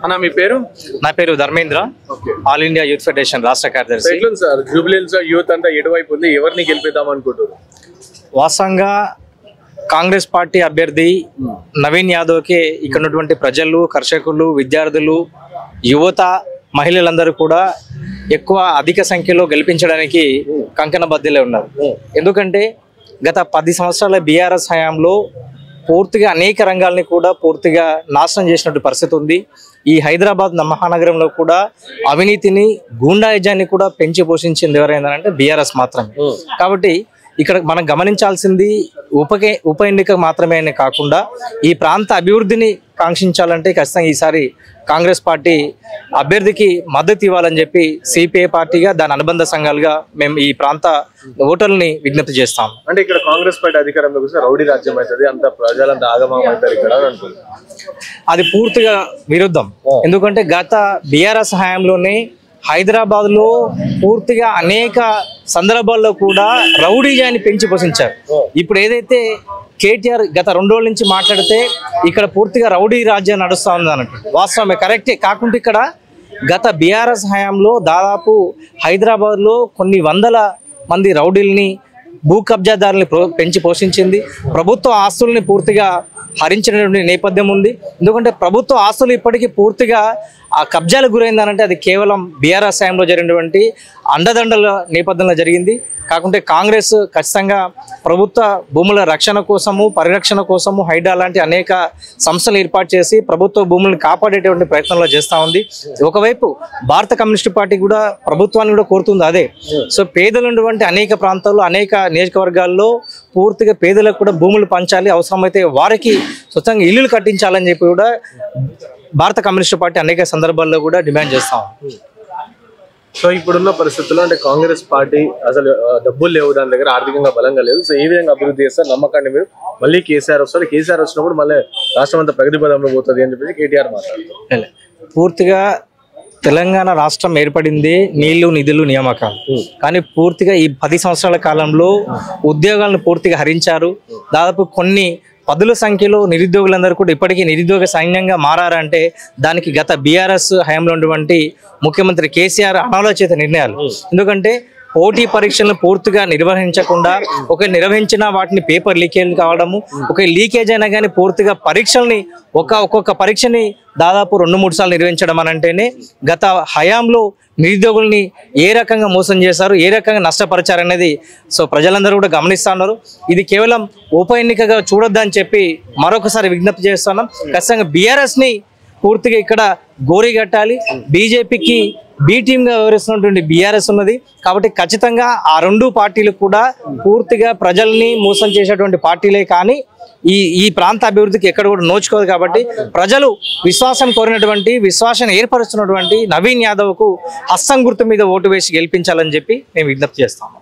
అన్న మీ పేరు? నా పేరు Dharmendra, all India youth federation రాష్ట్ర కార్యదర్శి. సార్ జూబ్లీహిల్స్ యూత్ అంతా ఎటువైపు ఉంది, ఎవరిని గెలిపిద్దాం అనుకుంటారు? వాస్తవంగా కాంగ్రెస్ పార్టీ అభ్యర్థి నవీన్ యాదవ్కి ఇక్కడ ఉన్నటువంటి ప్రజలు, కర్షకులు, విద్యార్థులు, యువత, మహిళలందరూ కూడా ఎక్కువ అధిక సంఖ్యలో గెలిపించడానికి కంకణబద్దులే ఉన్నారు. ఎందుకంటే గత 10 సంవత్సరాల బీఆర్ఎస్ హయాంలో పూర్తిగా అనేక రంగాల్ని కూడా పూర్తిగా నాశనం చేసినట్టు పరిస్థితి ఉంది. ఈ హైదరాబాద్ మహానగరంలో కూడా అవినీతిని, గూండాయిజాన్ని కూడా పెంచి పోషించింది ఎవరైందంటే బీఆర్ఎస్ మాత్రమే. కాబట్టి ఇక్కడ మనం గమనించాల్సింది ఉప ఎన్నిక మాత్రమే కాకుండా ఈ ప్రాంత అభివృద్ధిని కాంక్షించాలంటే ఖచ్చితంగా ఈసారి కాంగ్రెస్ పార్టీ అభ్యర్థికి మద్దతు ఇవ్వాలని చెప్పి సిపిఐ పార్టీగా, దాని అనుబంధ సంఘాలుగా మేము ఈ ప్రాంత ఓటర్లని విజ్ఞప్తి చేస్తాం. అంటే ఇక్కడ కాంగ్రెస్ పార్టీ అధికారంలోకి వస్తే రౌడీ రాజ్యం అవుతుంది, అంత ప్రజలంతా ఆగమం అవుతారు ఇక్కడ అంటుంది. అది పూర్తిగా విరుద్ధం. ఎందుకంటే గత బీఆర్ఎస్ హయాంలోనే హైదరాబాద్ లో పూర్తిగా అనేక సందర్భాల్లో కూడా రౌడీజాన్ని పెంచి పోషించారు. ఇప్పుడు ఏదైతే కేటీఆర్ గత 2 రోజుల నుంచి మాట్లాడితే ఇక్కడ పూర్తిగా రౌడీ రాజ్యం నడుస్తూ ఉంది అన్నట్టు వాస్తవమే, కరెక్టే. కాకుండా ఇక్కడ గత బీఆర్ఎస్ హయాంలో దాదాపు హైదరాబాద్ లో కొన్ని వందల మంది రౌడీల్ని, భూ కబ్జాదారుల్ని పెంచి పోషించింది. ప్రభుత్వ ఆస్తుల్ని పూర్తిగా హరించినటువంటి నేపథ్యం ఉంది. ఎందుకంటే ప్రభుత్వ ఆస్తులు ఇప్పటికీ పూర్తిగా ఆ కబ్జాలకు గురైందనంటే అది కేవలం బీఆర్ఎస్ హయాంలో జరిగినటువంటి అండదండల నేపథ్యంలో జరిగింది. కాకుంటే కాంగ్రెస్ ఖచ్చితంగా ప్రభుత్వ భూముల రక్షణ కోసము, పరిరక్షణ కోసము హైడ్రా లాంటి అనేక సంస్థలు ఏర్పాటు చేసి ప్రభుత్వ భూములను కాపాడేటువంటి ప్రయత్నంలో చేస్తూ ఉంది. ఒకవైపు భారత కమ్యూనిస్టు పార్టీ కూడా ప్రభుత్వాన్ని కూడా కోరుతుంది అదే. సో పేదలు ఉన్నటువంటి అనేక ప్రాంతాల్లో, అనేక నియోజకవర్గాల్లో పూర్తిగా పేదలకు కూడా భూములు పంచాలి, అవసరమైతే వారికి స్వచ్ఛంగా ఇల్లులు కట్టించాలని చెప్పి కూడా భారత కమ్యూనిస్టు పార్టీ అనేక సందర్భాల్లో కూడా డిమాండ్ చేస్తాం. సో ఇప్పుడున్న పరిస్థితుల్లో అంటే కాంగ్రెస్ పార్టీ అసలు డబ్బులు లేవు, దాని దగ్గర ఆర్థికంగా బలంగా లేదు. సో ఏ విధంగా అభివృద్ధి చేస్తారు నమ్మకాన్ని మీరు? మళ్ళీ కేసీఆర్ వస్తారు, కేసీఆర్ వచ్చినప్పుడు మళ్ళీ రాష్ట్రం అంతా ప్రగతి పదంలో పోతుంది అని చెప్పేసి కేటీఆర్ మాట్లాడుతారు. పూర్తిగా తెలంగాణ రాష్ట్రం ఏర్పడింది నీళ్లు, నిధులు, నియామకాలు. కానీ పూర్తిగా ఈ 10 సంవత్సరాల కాలంలో ఉద్యోగాలను పూర్తిగా హరించారు. దాదాపు కొన్ని పదుల సంఖ్యలో నిరుద్యోగులందరూ కూడా ఇప్పటికీ నిరుద్యోగ సైన్యంగా మారారంటే దానికి గత బీఆర్ఎస్ హయాంలో ఉన్నటువంటి ముఖ్యమంత్రి కేసీఆర్ అనాలోచిత నిర్ణయాలు. ఎందుకంటే పోటీ పరీక్షలను పూర్తిగా నిర్వహించకుండా, ఒక నిర్వహించిన వాటిని పేపర్ లీకేజ్ కావడము, ఒక లీకేజ్ అయినా కానీ పూర్తిగా పరీక్షల్ని ఒక్కొక్క పరీక్షని దాదాపు 2-3 సార్లు నిర్వహించడం అని అంటేనే గత హయాంలో నిరుద్యోగుల్ని ఏ రకంగా మోసం చేశారు, ఏ రకంగా నష్టపరిచారు అనేది సో ప్రజలందరూ కూడా గమనిస్తున్నారు. ఇది కేవలం ఉప ఎన్నికగా చూడొద్దని చెప్పి మరొకసారి విజ్ఞప్తి చేస్తున్నాం. ఖచ్చితంగా బీఆర్ఎస్ని పూర్తిగా ఇక్కడ గోరిగట్టాలి. బీజేపీకి బి టీమ్గా వ్యవహరిస్తున్నటువంటి బీఆర్ఎస్ ఉన్నది. కాబట్టి ఖచ్చితంగా ఆ 2 పార్టీలు కూడా పూర్తిగా ప్రజల్ని మోసం చేసేటువంటి పార్టీలే, కానీ ఈ ప్రాంత అభివృద్ధికి ఎక్కడ కూడా నోచుకోదు. కాబట్టి ప్రజలు విశ్వాసం కోరినటువంటి, విశ్వాసాన్ని ఏర్పరుస్తున్నటువంటి నవీన్ యాదవ్కు హస్తం గుర్తు మీద ఓటు వేసి గెలిపించాలని చెప్పి మేము విజ్ఞప్తి చేస్తాము.